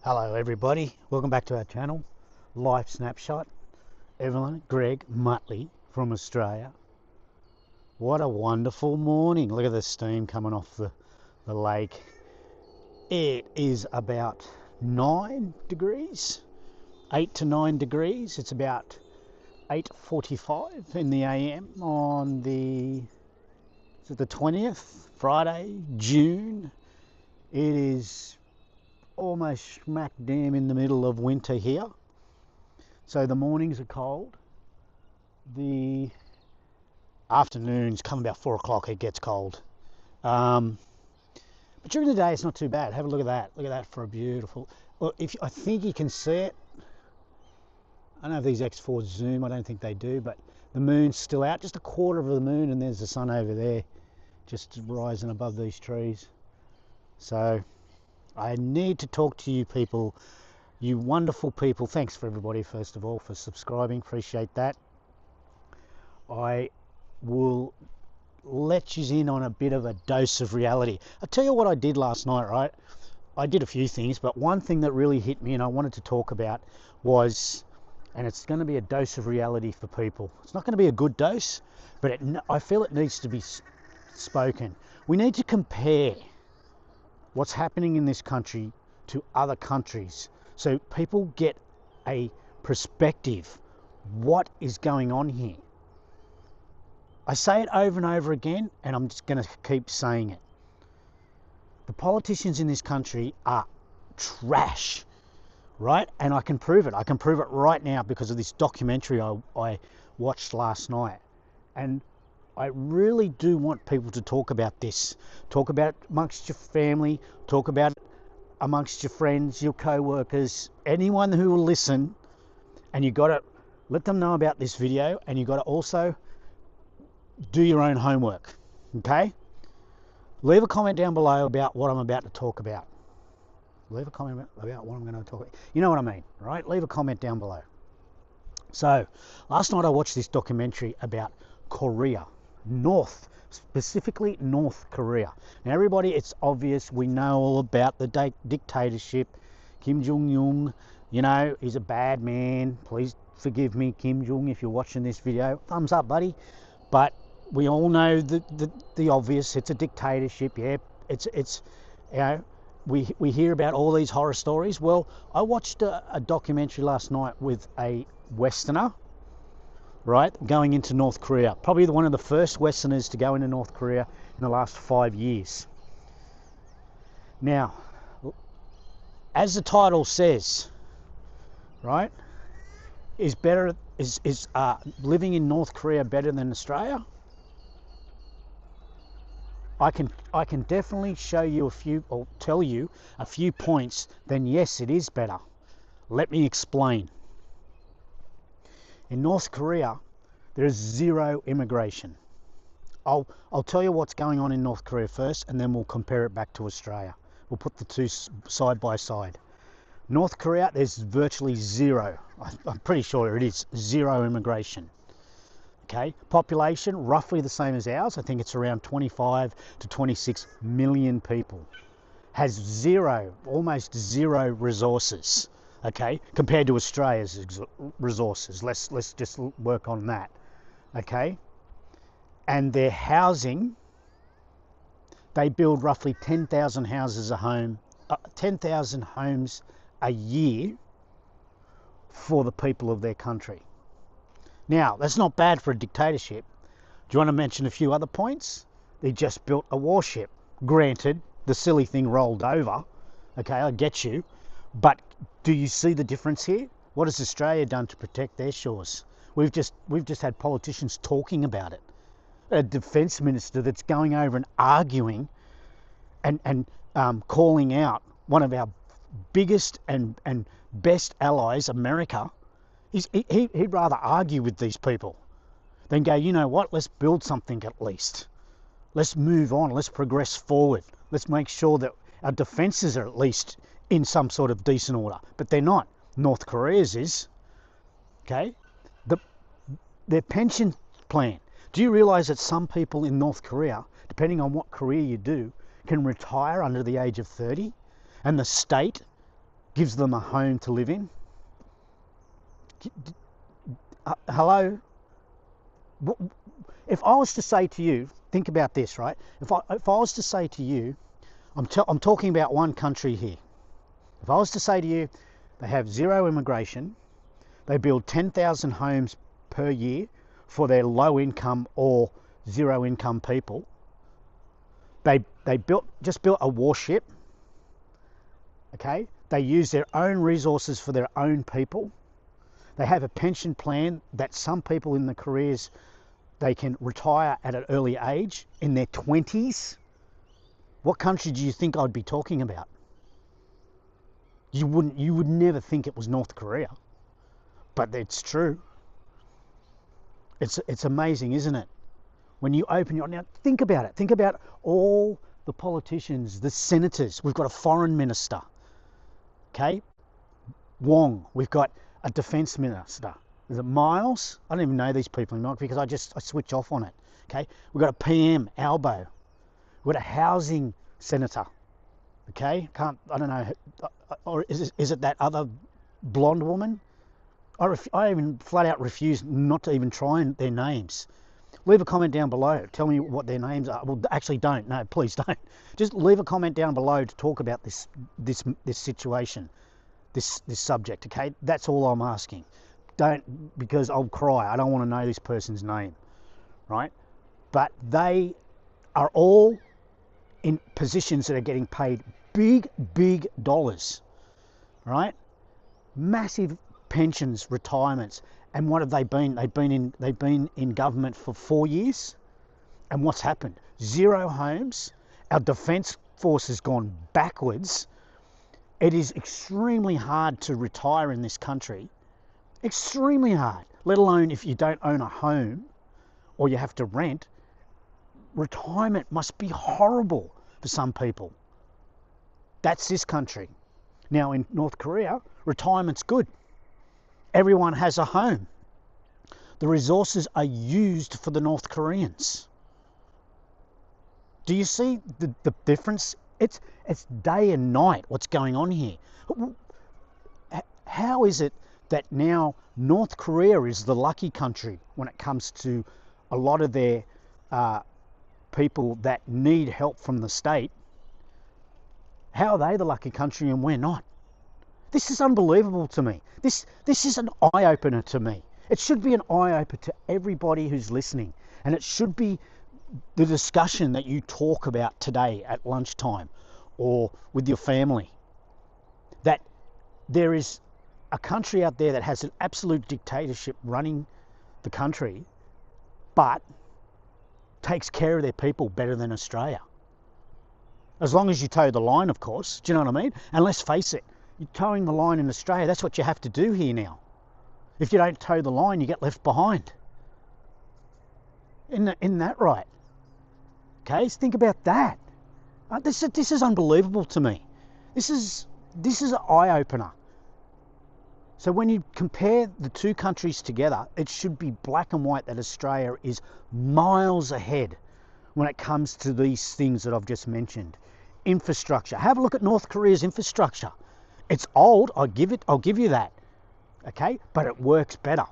Hello everybody, welcome back to our channel, Life Snapshot. Evelyn, Greg, Muttley from Australia. What a wonderful morning. Look at the steam coming off the lake. It is about 9 degrees, 8 to 9 degrees. It's about 8:45 in the AM on the 20th, Friday, June. It is almost smack dam in the middle of winter here, so the mornings are cold. The afternoons come about 4 o'clock, it gets cold, but during the day it's not too bad. Have a look at that for a beautiful, well, if I think you can see it. I don't know if these X4s zoom, I don't think they do, but the moon's still out, just a quarter of the moon, and there's the sun over there just rising above these trees. So I need to talk to you people, you wonderful people. Thanks for everybody, first of all, for subscribing. Appreciate that. I will let you in on a bit of a dose of reality. I'll tell you what I did last night, right? I did a few things, but one thing that really hit me and I wanted to talk about was, and it's going to be a dose of reality for people. It's not going to be a good dose, but I feel it needs to be spoken. We need to compare what's happening in this country to other countries so people get a perspective. What is going on here? I say it over and over again, and I'm just going to keep saying it. The politicians in this country are trash, right? And I can prove it. I can prove it right now because of this documentary I watched last night. And I really do want people to talk about this. Talk about it amongst your family, talk about it amongst your friends, your co-workers, anyone who will listen, and you got to let them know about this video, and you got to also do your own homework, okay? Leave a comment down below about what I'm about to talk about. Leave a comment about what I'm going to talk about. You know what I mean, right? Leave a comment down below. So, last night I watched this documentary about Korea. Specifically North Korea. Now everybody, it's obvious, we know all about the dictatorship. Kim Jong-un, you know, he's a bad man. Please forgive me, Kim Jong, if you're watching this video. Thumbs up, buddy. But we all know the obvious. It's a dictatorship. Yeah, it's you know, we hear about all these horror stories. Well, I watched a documentary last night with a Westerner, right, going into North Korea. Probably one of the first Westerners to go into North Korea in the last 5 years. Now, as the title says, right, is living in North Korea better than Australia? I can definitely show you a few, or tell you a few points. Then yes, it is better. Let me explain. In North Korea, there is zero immigration. I'll tell you what's going on in North Korea first, and then we'll compare it back to Australia. We'll put the two side by side. North Korea, there's virtually zero. I'm pretty sure it is zero immigration. Okay, population roughly the same as ours. I think it's around 25 to 26 million people. Has zero, almost zero resources. Okay, compared to Australia's resources. Let's just work on that. Okay, and their housing, they build roughly 10,000 houses a home, 10,000 homes a year for the people of their country. Now, that's not bad for a dictatorship. Do you want to mention a few other points? They just built a warship. Granted, the silly thing rolled over. Okay, I get you. But do you see the difference here? What has Australia done to protect their shores? We've just had politicians talking about it. A defence minister that's going over and arguing and calling out one of our biggest and best allies, America. He'd rather argue with these people than go, you know what, let's build something at least. Let's move on, let's progress forward. Let's make sure that our defences are at least in some sort of decent order. But they're not. North Korea's is. Okay? Their pension plan. Do you realise that some people in North Korea, depending on what career you do, can retire under the age of 30? And the state gives them a home to live in. Hello? If I was to say to you, think about this, right? If I was to say to you, I'm talking about one country here. If I was to say to you, they have zero immigration, they build 10,000 homes per year for their low income or zero income people. They just built a warship. Okay, they use their own resources for their own people. They have a pension plan that some people in the careers, they can retire at an early age in their 20s. What country do you think I'd be talking about? You would never think it was North Korea, but it's true. It's amazing, isn't it? When you open your, now think about it. Think about all the politicians, the senators. We've got a foreign minister. Okay, Wong. We've got a defense minister. Is it Miles? I don't even know these people anymore because I switch off on it. Okay, we've got a PM, Albo. We've got a housing senator. Okay, I don't know, or is it that other blonde woman? I even flat out refuse not to even try their names. Leave a comment down below. Tell me what their names are. Well, actually don't. No, please don't. Just leave a comment down below to talk about this situation, this subject. Okay, that's all I'm asking. Don't, because I'll cry. I don't want to know this person's name, right? But they are all in positions that are getting paid big dollars, right? Massive pensions, retirements. And what have they been? They've been in government for 4 years. And what's happened? Zero homes. Our defence force has gone backwards. It is extremely hard to retire in this country. Extremely hard. Let alone if you don't own a home or you have to rent. Retirement must be horrible for some people. That's this country. Now in North Korea, retirement's good. Everyone has a home. The resources are used for the North Koreans. Do you see the difference? It's day and night what's going on here. How is it that now North Korea is the lucky country when it comes to a lot of their people that need help from the state? How are they the lucky country and we're not? This is unbelievable to me. This is an eye-opener to me. It should be an eye-opener to everybody who's listening. And it should be the discussion that you talk about today at lunchtime or with your family. That there is a country out there that has an absolute dictatorship running the country, but takes care of their people better than Australia. As long as you toe the line, of course. Do you know what I mean? And let's face it, you're towing the line in Australia. That's what you have to do here now. If you don't toe the line, you get left behind. Isn't that right? Okay, so think about that. This is unbelievable to me. This is an eye-opener. So when you compare the two countries together, it should be black and white that Australia is miles ahead when it comes to these things that I've just mentioned. Infrastructure. Have a look at North Korea's infrastructure. It's old, I'll give you that. Okay, but it works better.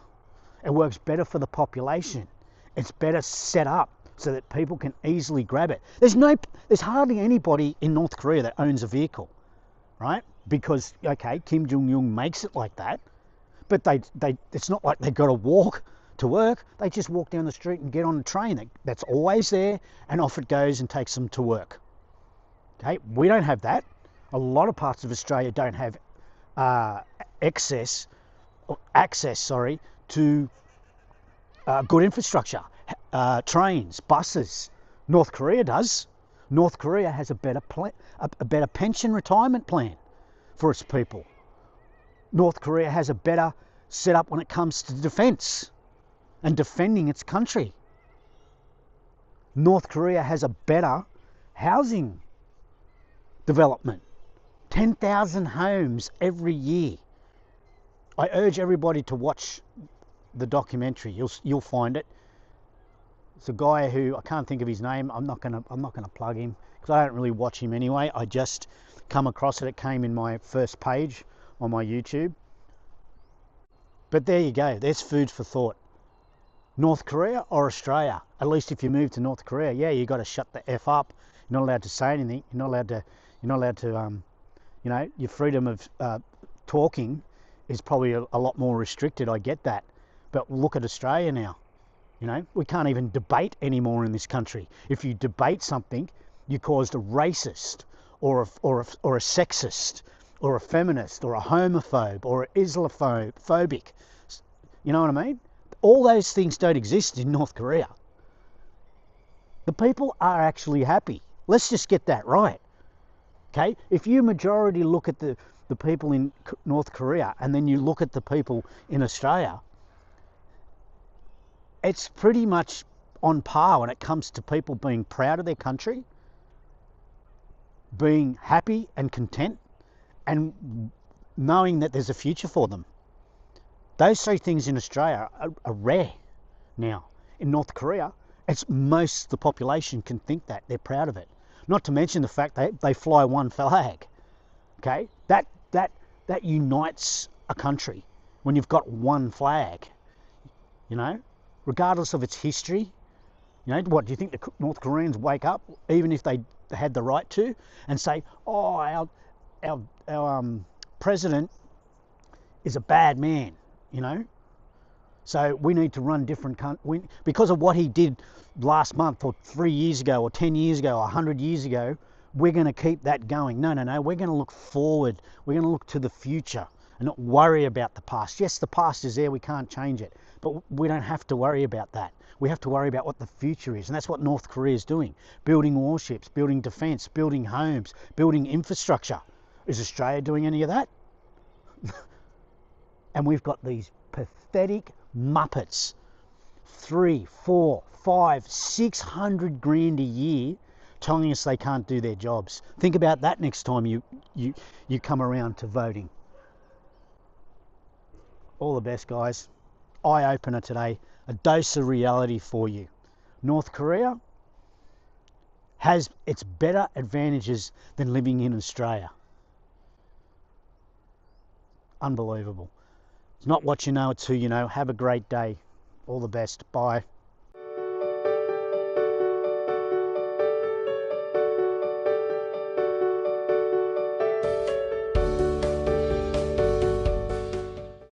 It works better for the population. It's better set up so that people can easily grab it. There's hardly anybody in North Korea that owns a vehicle, right? Because, okay, Kim Jong-un makes it like that, but it's not like they've got to walk to work. They just walk down the street and get on a train that's always there, and off it goes and takes them to work. Okay, we don't have that. A lot of parts of Australia don't have access to good infrastructure, trains, buses. North Korea does. North Korea has a better pension retirement plan for its people. North Korea has a better setup when it comes to defense and defending its country. North Korea has a better housing development. 10,000 homes every year. I urge everybody to watch the documentary. You'll find it. It's a guy who, I can't think of his name. I'm not gonna plug him because I don't really watch him anyway. I just come across it. It came in my first page on my YouTube. But there you go. There's food for thought. North Korea or Australia? At least if you move to North Korea, yeah, you got to shut the F up. You're not allowed to say anything. You're not allowed to, you know, your freedom of talking is probably a lot more restricted. I get that. But look at Australia now. You know, we can't even debate anymore in this country. If you debate something, you're caused a racist or a sexist or a feminist or a homophobe or an Islamophobic. You know what I mean? All those things don't exist in North Korea. The people are actually happy. Let's just get that right. Okay? If you majority look at the people in North Korea and then you look at the people in Australia, it's pretty much on par when it comes to people being proud of their country, being happy and content, and knowing that there's a future for them. Those three things in Australia are rare now. In North Korea, it's most of the population can think that. They're proud of it. Not to mention the fact that they fly one flag. Okay? That unites a country when you've got one flag. You know? Regardless of its history. You know, what do you think the North Koreans wake up, even if they had the right to, and say, oh, our president is a bad man, you know? So we need to run different countries. Because of what he did last month or 3 years ago or 10 years ago or 100 years ago, we're going to keep that going. No. We're going to look forward. We're going to look to the future and not worry about the past. Yes, the past is there. We can't change it. But we don't have to worry about that. We have to worry about what the future is. And that's what North Korea is doing. Building warships, building defence, building homes, building infrastructure. Is Australia doing any of that? And we've got these pathetic muppets, 3, 4, 5, 600 grand a year, telling us they can't do their jobs. Think about that next time you come around to voting. All the best, guys. Eye-opener today. A dose of reality for you. North Korea has its better advantages than living in Australia. Unbelievable. It's not what you know, it's who you know. Have a great day. All the best. Bye.